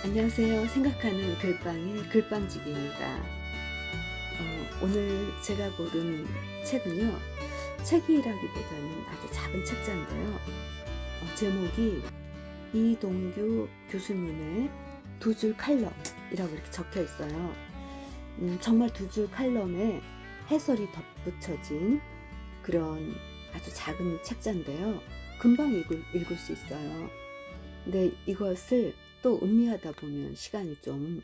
안녕하세요. 생각하는 글방의 글방지기입니다. 오늘 제가 고른 책은요. 책이라기보다는 아주 작은 책자인데요. 제목이 이동규 교수님의 두 줄 칼럼이라고 이렇게 적혀 있어요. 정말 두 줄 칼럼에 해설이 덧붙여진 그런 아주 작은 책자인데요. 금방 읽을 수 있어요. 근데 이것을 또 음미하다 보면 시간이 좀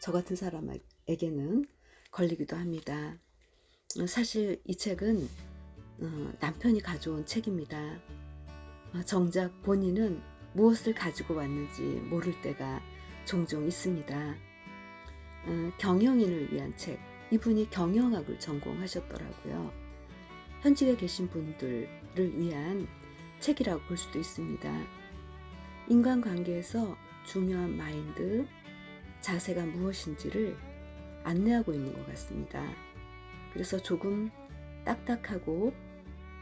저 같은 사람에게는 걸리기도 합니다. 사실 이 책은 남편이 가져온 책입니다. 정작 본인은 무엇을 가지고 왔는지 모를 때가 종종 있습니다. 경영인을 위한 책, 이분이 경영학을 전공하셨더라고요. 현직에 계신 분들을 위한 책이라고 볼 수도 있습니다. 인간관계에서 중요한 마인드, 자세가 무엇인지를 안내하고 있는 것 같습니다. 그래서 조금 딱딱하고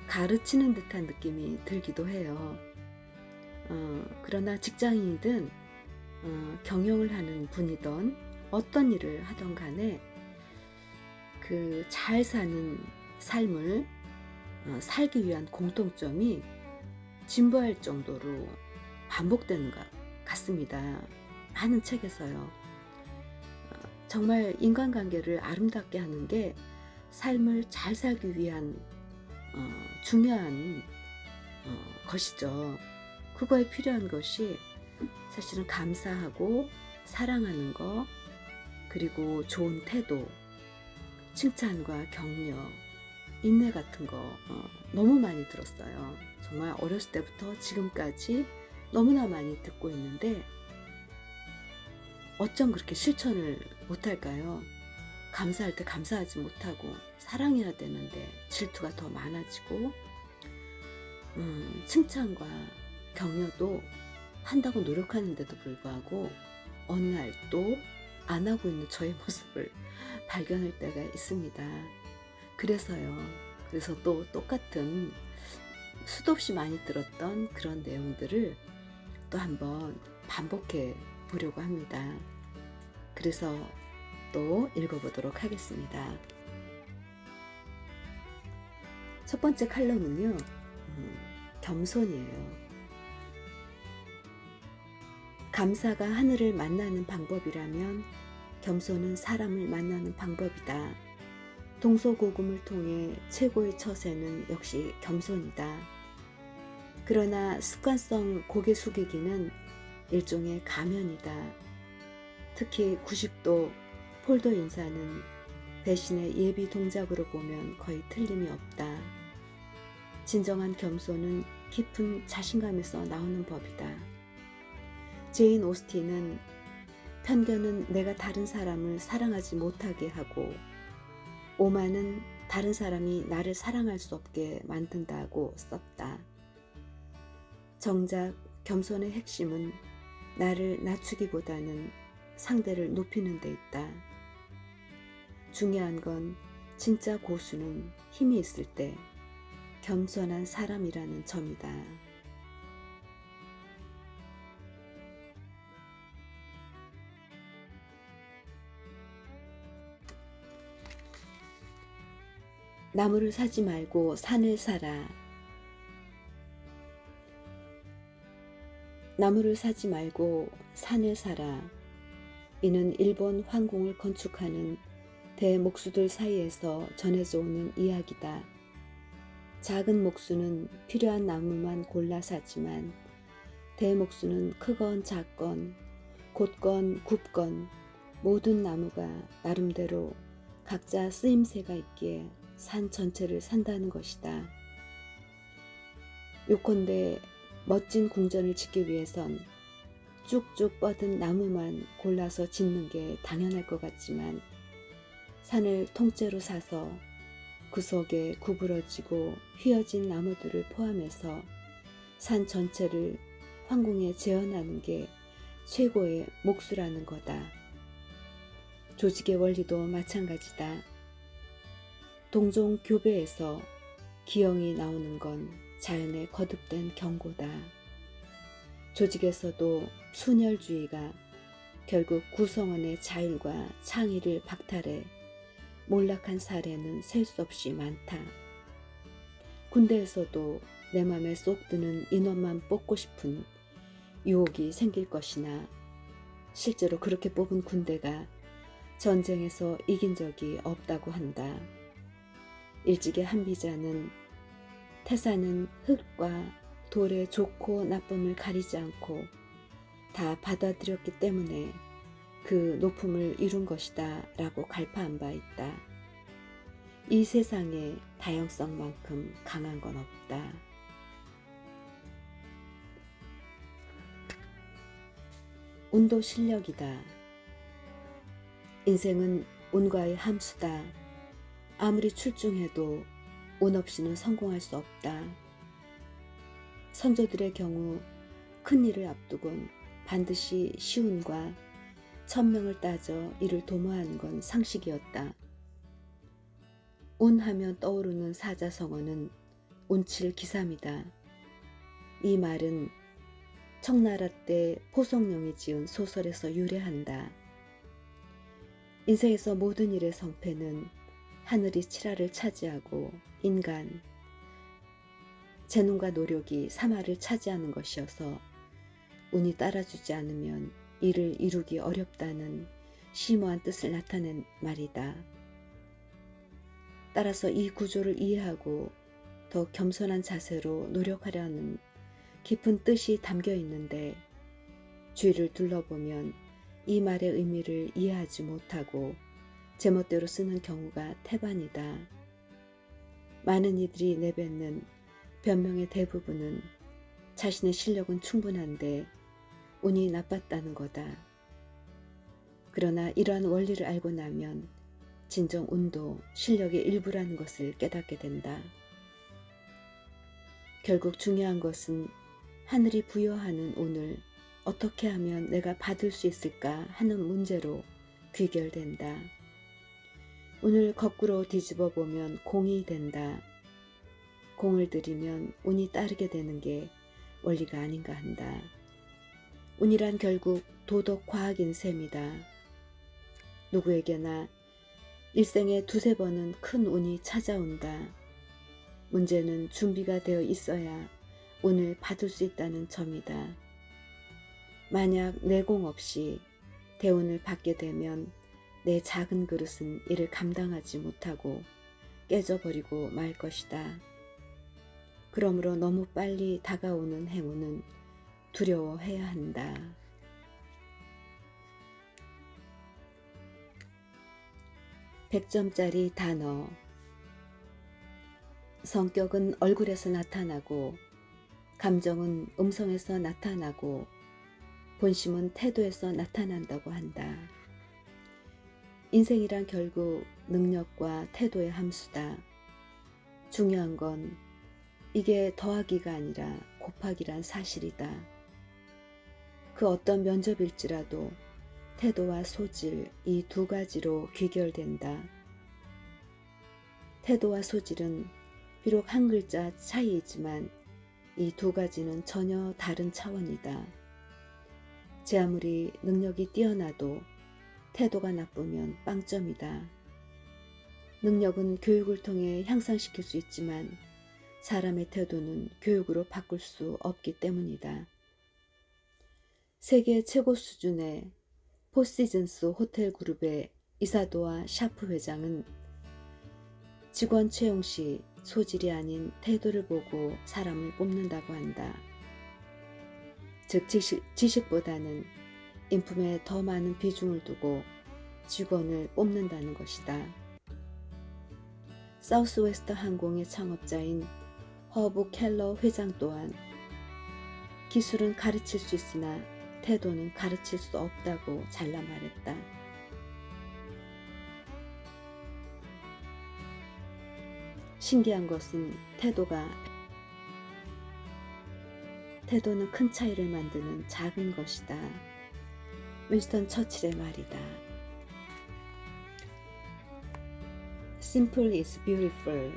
가르치는 듯한 느낌이 들기도 해요. 그러나 직장인이든 경영을 하는 분이든 어떤 일을 하던 간에 그 잘 사는 삶을 살기 위한 공통점이 진부할 정도로 반복되는 것 같습니다. 많은 책에서요. 정말 인간관계를 아름답게 하는 게 삶을 잘 살기 위한 중요한 것이죠. 그거에 필요한 것이 사실은 감사하고 사랑하는 거, 그리고 좋은 태도, 칭찬과 격려, 인내 같은 거 너무 많이 들었어요. 정말 어렸을 때부터 지금까지 너무나 많이 듣고 있는데 어쩜 그렇게 실천을 못할까요? 감사할 때 감사하지 못하고 사랑해야 되는데 질투가 더 많아지고 칭찬과 격려도 한다고 노력하는데도 불구하고 어느 날 또 안 하고 있는 저의 모습을 발견할 때가 있습니다. 그래서 또 똑같은 수도 없이 많이 들었던 그런 내용들을 또 한번 반복해 보려고 합니다. 그래서 또 읽어보도록 하겠습니다. 첫 번째 칼럼은요, 겸손이에요. 감사가 하늘을 만나는 방법이라면 겸손은 사람을 만나는 방법이다. 동서고금을 통해 최고의 처세는 역시 겸손이다. 그러나 습관성 고개 숙이기는 일종의 가면이다. 특히 90도 폴더 인사는 배신의 예비 동작으로 보면 거의 틀림이 없다. 진정한 겸손은 깊은 자신감에서 나오는 법이다. 제인 오스틴은 편견은 내가 다른 사람을 사랑하지 못하게 하고 오만은 다른 사람이 나를 사랑할 수 없게 만든다고 썼다. 정작 겸손의 핵심은 나를 낮추기보다는 상대를 높이는 데 있다. 중요한 건 진짜 고수는 힘이 있을 때 겸손한 사람이라는 점이다. 나무를 사지 말고 산을 사라. 나무를 사지 말고 산을 사라. 이는 일본 황궁을 건축하는 대목수들 사이에서 전해져 오는 이야기다. 작은 목수는 필요한 나무만 골라 사지만 대목수는 크건 작건 곧건 굽건 모든 나무가 나름대로 각자 쓰임새가 있기에 산 전체를 산다는 것이다. 요컨대 멋진 궁전을 짓기 위해선 쭉쭉 뻗은 나무만 골라서 짓는 게 당연할 것 같지만 산을 통째로 사서 그 속에 구부러지고 휘어진 나무들을 포함해서 산 전체를 황궁에 재현하는 게 최고의 몫이라는 거다. 조직의 원리도 마찬가지다. 동종 교배에서 기영이 나오는 건 자연의 거듭된 경고다. 조직에서도 순혈주의가 결국 구성원의 자율과 창의를 박탈해 몰락한 사례는 셀 수 없이 많다. 군대에서도 내 맘에 쏙 드는 인원만 뽑고 싶은 유혹이 생길 것이나 실제로 그렇게 뽑은 군대가 전쟁에서 이긴 적이 없다고 한다. 일찍의 한비자는 태사는 흙과 돌의 좋고 나쁨을 가리지 않고 다 받아들였기 때문에 그 높음을 이룬 것이다 라고 갈파한 바 있다. 이 세상에 다양성만큼 강한 건 없다. 운도 실력이다. 인생은 운과의 함수다. 아무리 출중해도 운 없이는 성공할 수 없다. 선조들의 경우 큰 일을 앞두곤 반드시 시운과 천명을 따져 이를 도모하는 건 상식이었다. 운하면 떠오르는 사자성어는 운칠기삼이다. 이 말은 청나라 때 포송룡이 지은 소설에서 유래한다. 인생에서 모든 일의 성패는 하늘이 칠하를 차지하고 인간, 재능과 노력이 삼하를 차지하는 것이어서 운이 따라주지 않으면 이를 이루기 어렵다는 심오한 뜻을 나타낸 말이다. 따라서 이 구조를 이해하고 더 겸손한 자세로 노력하려는 깊은 뜻이 담겨 있는데 주위를 둘러보면 이 말의 의미를 이해하지 못하고 제멋대로 쓰는 경우가 태반이다. 많은 이들이 내뱉는 변명의 대부분은 자신의 실력은 충분한데 운이 나빴다는 거다. 그러나 이러한 원리를 알고 나면 진정 운도 실력의 일부라는 것을 깨닫게 된다. 결국 중요한 것은 하늘이 부여하는 운을 어떻게 하면 내가 받을 수 있을까 하는 문제로 귀결된다. 운을 거꾸로 뒤집어 보면 공이 된다. 공을 들이면 운이 따르게 되는 게 원리가 아닌가 한다. 운이란 결국 도덕 과학인 셈이다. 누구에게나 일생에 두세 번은 큰 운이 찾아온다. 문제는 준비가 되어 있어야 운을 받을 수 있다는 점이다. 만약 내공 없이 대운을 받게 되면 내 작은 그릇은 이를 감당하지 못하고 깨져버리고 말 것이다. 그러므로 너무 빨리 다가오는 행운은 두려워해야 한다. (100점짜리) 단어. 성격은 얼굴에서 나타나고 감정은 음성에서 나타나고 본심은 태도에서 나타난다고 한다. 인생이란 결국 능력과 태도의 함수다. 중요한 건 이게 더하기가 아니라 곱하기란 사실이다. 그 어떤 면접일지라도 태도와 소질 이 두 가지로 귀결된다. 태도와 소질은 비록 한 글자 차이이지만 이 두 가지는 전혀 다른 차원이다. 제 아무리 능력이 뛰어나도 태도가 나쁘면 빵점이다. 능력은 교육을 통해 향상시킬 수 있지만 사람의 태도는 교육으로 바꿀 수 없기 때문이다. 세계 최고 수준의 포시즌스 호텔 그룹의 이사도와 샤프 회장은 직원 채용 시 소질이 아닌 태도를 보고 사람을 뽑는다고 한다. 즉 지식보다는 인품에 더 많은 비중을 두고 직원을 뽑는다는 것이다. 사우스웨스트 항공의 창업자인 허브 켈러 회장 또한 기술은 가르칠 수 있으나 태도는 가르칠 수 없다고 잘라 말했다. 신기한 것은 태도는 큰 차이를 만드는 작은 것이다. 윈스턴 처칠의 말이다. Simple is beautiful.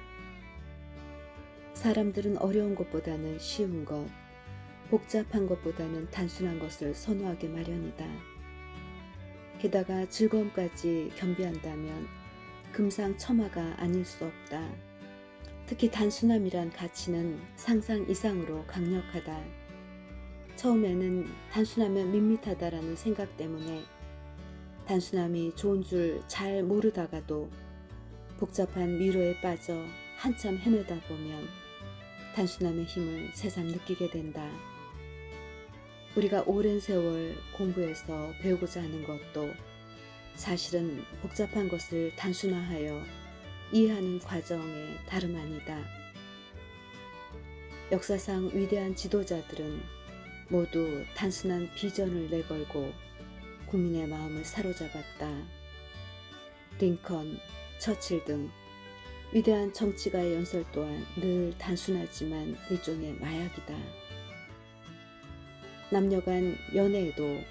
사람들은 어려운 것보다는 쉬운 것, 복잡한 것보다는 단순한 것을 선호하기 마련이다. 게다가 즐거움까지 겸비한다면 금상첨화가 아닐 수 없다. 특히 단순함이란 가치는 상상 이상으로 강력하다. 처음에는 단순하면 밋밋하다라는 생각 때문에 단순함이 좋은 줄 잘 모르다가도 복잡한 미로에 빠져 한참 헤매다 보면 단순함의 힘을 새삼 느끼게 된다. 우리가 오랜 세월 공부해서 배우고자 하는 것도 사실은 복잡한 것을 단순화하여 이해하는 과정의 다름 아니다. 역사상 위대한 지도자들은 모두 단순한 비전을 내걸고 국민의 마음을 사로잡았다. 링컨, 처칠 등 위대한 정치가의 연설 또한 늘 단순하지만 일종의 마약이다. 남녀간 연애에도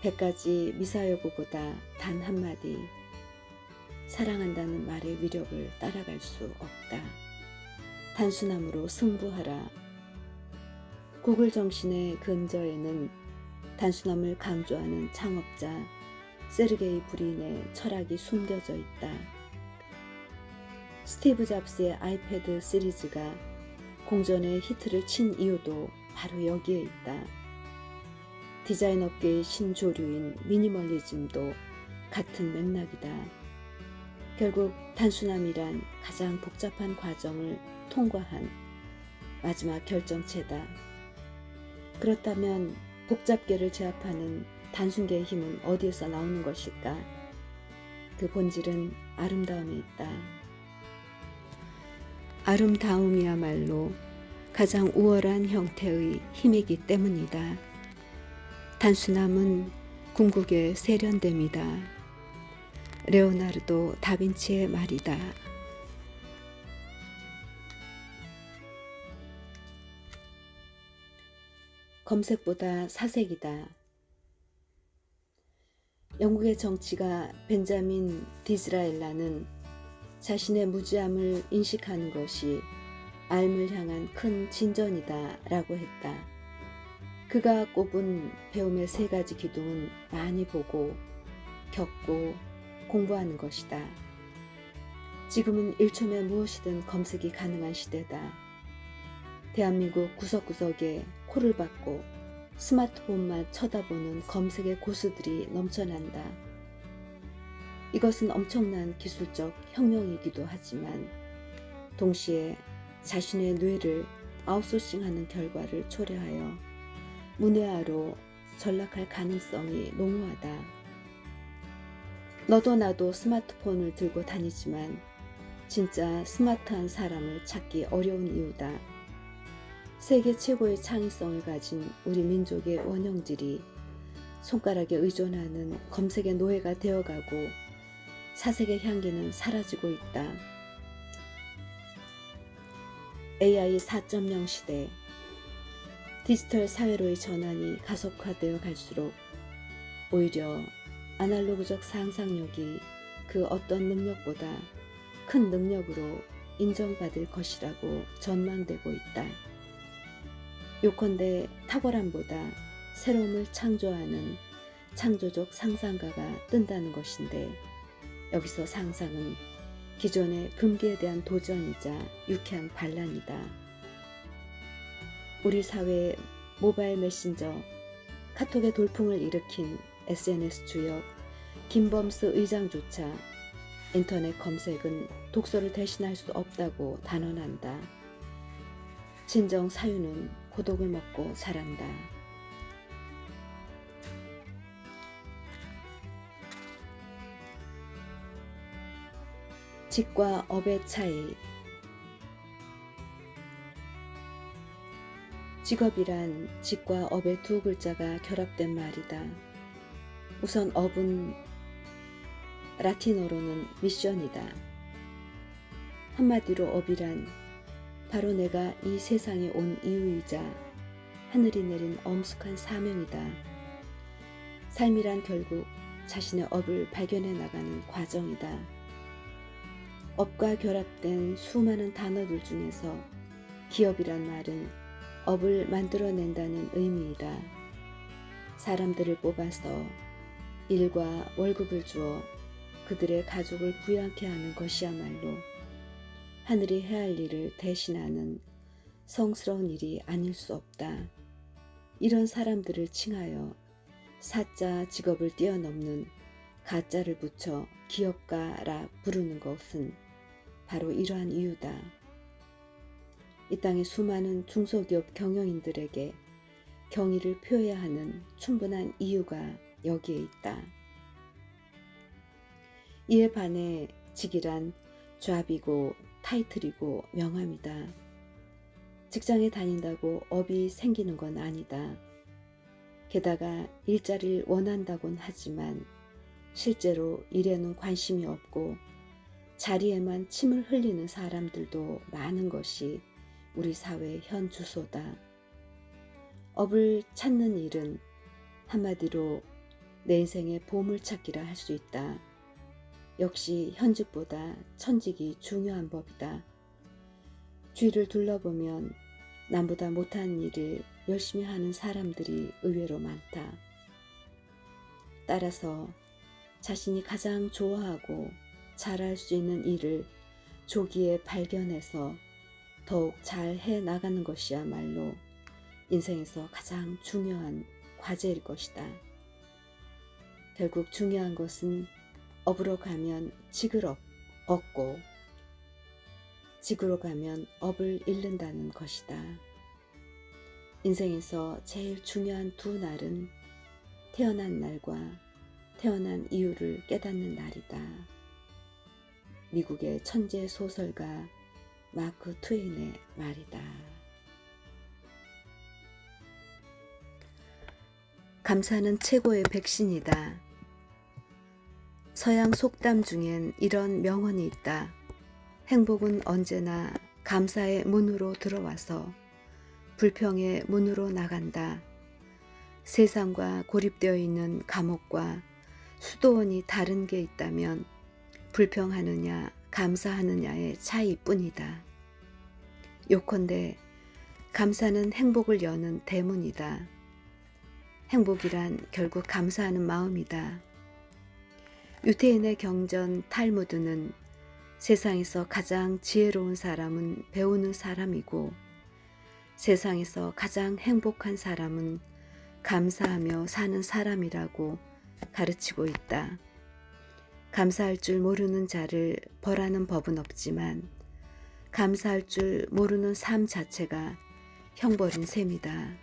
100가지 미사여구보다 단 한마디 사랑한다는 말의 위력을 따라갈 수 없다. 단순함으로 승부하라. 구글 정신의 근저에는 단순함을 강조하는 창업자 세르게이 브린의 철학이 숨겨져 있다. 스티브 잡스의 아이패드 시리즈가 공전의 히트를 친 이유도 바로 여기에 있다. 디자인 업계의 신조류인 미니멀리즘도 같은 맥락이다. 결국 단순함이란 가장 복잡한 과정을 통과한 마지막 결정체다. 그렇다면 복잡계를 제압하는 단순계의 힘은 어디에서 나오는 것일까? 그 본질은 아름다움에 있다. 아름다움이야말로 가장 우월한 형태의 힘이기 때문이다. 단순함은 궁극의 세련됨이다. 레오나르도 다빈치의 말이다. 검색보다 사색이다. 영국의 정치가 벤자민 디즈라엘라는 자신의 무지함을 인식하는 것이 삶을 향한 큰 진전이다 라고 했다. 그가 꼽은 배움의 3가지 기둥은 많이 보고, 겪고, 공부하는 것이다. 지금은 1초면 무엇이든 검색이 가능한 시대다. 대한민국 구석구석에 코를 박고 스마트폰만 쳐다보는 검색의 고수들이 넘쳐난다. 이것은 엄청난 기술적 혁명이기도 하지만 동시에 자신의 뇌를 아웃소싱하는 결과를 초래하여 문외화로 전락할 가능성이 농후하다. 너도 나도 스마트폰을 들고 다니지만 진짜 스마트한 사람을 찾기 어려운 이유다. 세계 최고의 창의성을 가진 우리 민족의 원형질이 손가락에 의존하는 검색의 노예가 되어가고 사색의 향기는 사라지고 있다. AI 4.0 시대, 디지털 사회로의 전환이 가속화되어 갈수록 오히려 아날로그적 상상력이 그 어떤 능력보다 큰 능력으로 인정받을 것이라고 전망되고 있다. 요컨대 탁월함보다 새로움을 창조하는 창조적 상상가가 뜬다는 것인데, 여기서 상상은 기존의 금기에 대한 도전이자 유쾌한 반란이다. 우리 사회의 모바일 메신저, 카톡의 돌풍을 일으킨 SNS 주역 김범수 의장조차 인터넷 검색은 독서를 대신할 수 없다고 단언한다. 진정 사유는 고독을 먹고 자란다. 직과 업의 차이. 직업이란 직과 업의 2글자가 결합된 말이다. 우선 업은 라틴어로는 미션이다. 한마디로 업이란 바로 내가 이 세상에 온 이유이자 하늘이 내린 엄숙한 사명이다. 삶이란 결국 자신의 업을 발견해 나가는 과정이다. 업과 결합된 수많은 단어들 중에서 기업이란 말은 업을 만들어낸다는 의미이다. 사람들을 뽑아서 일과 월급을 주어 그들의 가족을 부양케 하는 것이야말로 하늘이 해야 할 일을 대신하는 성스러운 일이 아닐 수 없다. 이런 사람들을 칭하여 사자 직업을 뛰어넘는 가짜를 붙여 기업가라 부르는 것은 바로 이러한 이유다. 이 땅의 수많은 중소기업 경영인들에게 경의를 표해야 하는 충분한 이유가 여기에 있다. 이에 반해 직이란 잡이고 타이틀이고 명함이다. 직장에 다닌다고 업이 생기는 건 아니다. 게다가 일자리를 원한다곤 하지만 실제로 일에는 관심이 없고 자리에만 침을 흘리는 사람들도 많은 것이 우리 사회의 현 주소다. 업을 찾는 일은 한마디로 내 인생의 보물찾기라 할 수 있다. 역시 현직보다 천직이 중요한 법이다. 주위를 둘러보면 남보다 못한 일을 열심히 하는 사람들이 의외로 많다. 따라서 자신이 가장 좋아하고 잘할 수 있는 일을 조기에 발견해서 더욱 잘 해나가는 것이야말로 인생에서 가장 중요한 과제일 것이다. 결국 중요한 것은 업으로 가면 직을 얻고 직으로 가면 업을 잃는다는 것이다. 인생에서 제일 중요한 두 날은 태어난 날과 태어난 이유를 깨닫는 날이다. 미국의 천재 소설가 마크 트웨인의 말이다. 감사는 최고의 백신이다. 서양 속담 중엔 이런 명언이 있다. 행복은 언제나 감사의 문으로 들어와서 불평의 문으로 나간다. 세상과 고립되어 있는 감옥과 수도원이 다른 게 있다면 불평하느냐 감사하느냐의 차이뿐이다. 요컨대 감사는 행복을 여는 대문이다. 행복이란 결국 감사하는 마음이다. 유태인의 경전 탈무드는 세상에서 가장 지혜로운 사람은 배우는 사람이고 세상에서 가장 행복한 사람은 감사하며 사는 사람이라고 가르치고 있다. 감사할 줄 모르는 자를 벌하는 법은 없지만 감사할 줄 모르는 삶 자체가 형벌인 셈이다.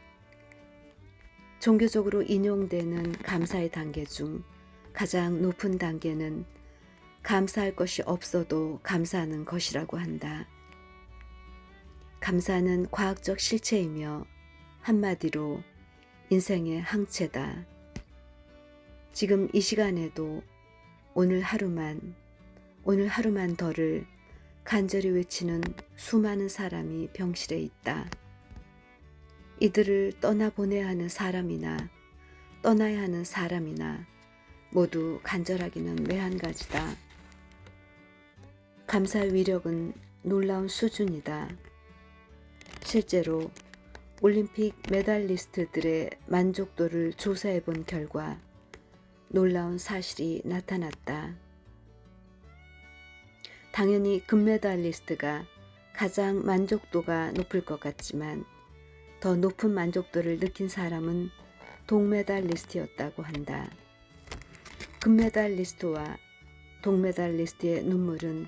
종교적으로 인용되는 감사의 단계 중 가장 높은 단계는 감사할 것이 없어도 감사하는 것이라고 한다. 감사는 과학적 실체이며 한마디로 인생의 항체다. 지금 이 시간에도 오늘 하루만 더를 간절히 외치는 수많은 사람이 병실에 있다. 이들을 떠나보내야 하는 사람이나 떠나야 하는 사람이나 모두 간절하기는 매한가지다. 감사의 위력은 놀라운 수준이다. 실제로 올림픽 메달리스트들의 만족도를 조사해 본 결과 놀라운 사실이 나타났다. 당연히 금메달리스트가 가장 만족도가 높을 것 같지만 더 높은 만족도를 느낀 사람은 동메달리스트였다고 한다. 금메달리스트와 동메달리스트의 눈물은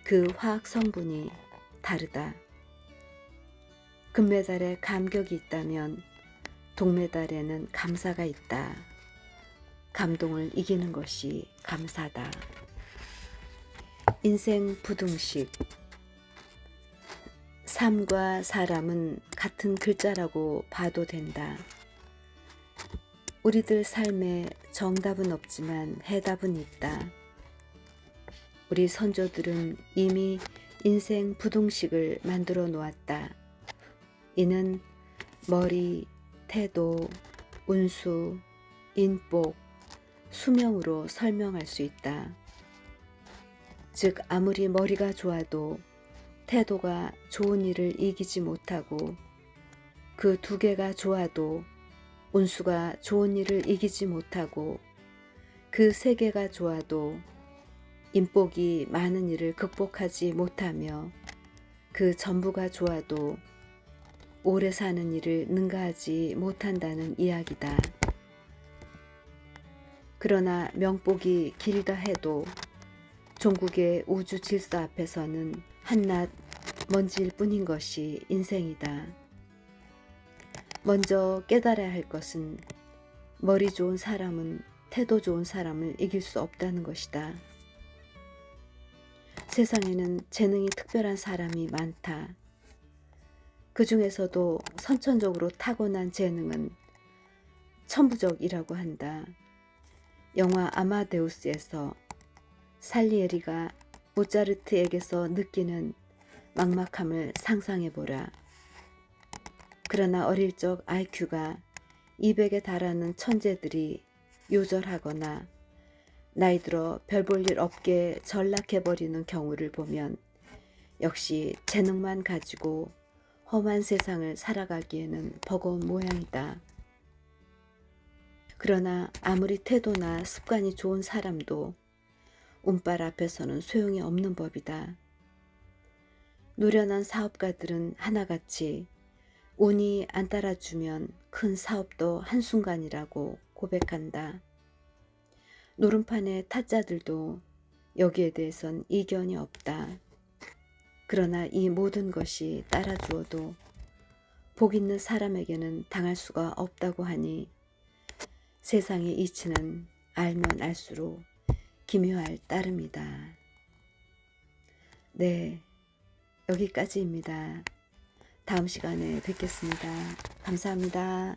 그 화학 성분이 다르다. 금메달에 감격이 있다면 동메달에는 감사가 있다. 감동을 이기는 것이 감사다. 인생 부등식. 삶과 사람은 같은 글자라고 봐도 된다. 우리들 삶에 정답은 없지만 해답은 있다. 우리 선조들은 이미 인생 부등식을 만들어 놓았다. 이는 머리, 태도, 운수, 인복, 수명으로 설명할 수 있다. 즉 아무리 머리가 좋아도 태도가 좋은 일을 이기지 못하고 그 두 개가 좋아도 운수가 좋은 일을 이기지 못하고 그 세계가 좋아도 인복이 많은 일을 극복하지 못하며 그 전부가 좋아도 오래 사는 일을 능가하지 못한다는 이야기다. 그러나 명복이 길다 해도 종국의 우주 질서 앞에서는 한낱 먼지일 뿐인 것이 인생이다. 먼저 깨달아야 할 것은 머리 좋은 사람은 태도 좋은 사람을 이길 수 없다는 것이다. 세상에는 재능이 특별한 사람이 많다. 그 중에서도 선천적으로 타고난 재능은 천부적이라고 한다. 영화 아마데우스에서 살리에리가 모차르트에게서 느끼는 막막함을 상상해보라. 그러나 어릴 적 IQ가 200에 달하는 천재들이 요절하거나 나이 들어 별 볼 일 없게 전락해버리는 경우를 보면 역시 재능만 가지고 험한 세상을 살아가기에는 버거운 모양이다. 그러나 아무리 태도나 습관이 좋은 사람도 운빨 앞에서는 소용이 없는 법이다. 노련한 사업가들은 하나같이 운이 안 따라주면 큰 사업도 한순간이라고 고백한다. 노름판의 타짜들도 여기에 대해선 이견이 없다. 그러나 이 모든 것이 따라주어도 복 있는 사람에게는 당할 수가 없다고 하니 세상의 이치는 알면 알수록 기묘할 따름이다. 네, 여기까지입니다. 다음 시간에 뵙겠습니다. 감사합니다.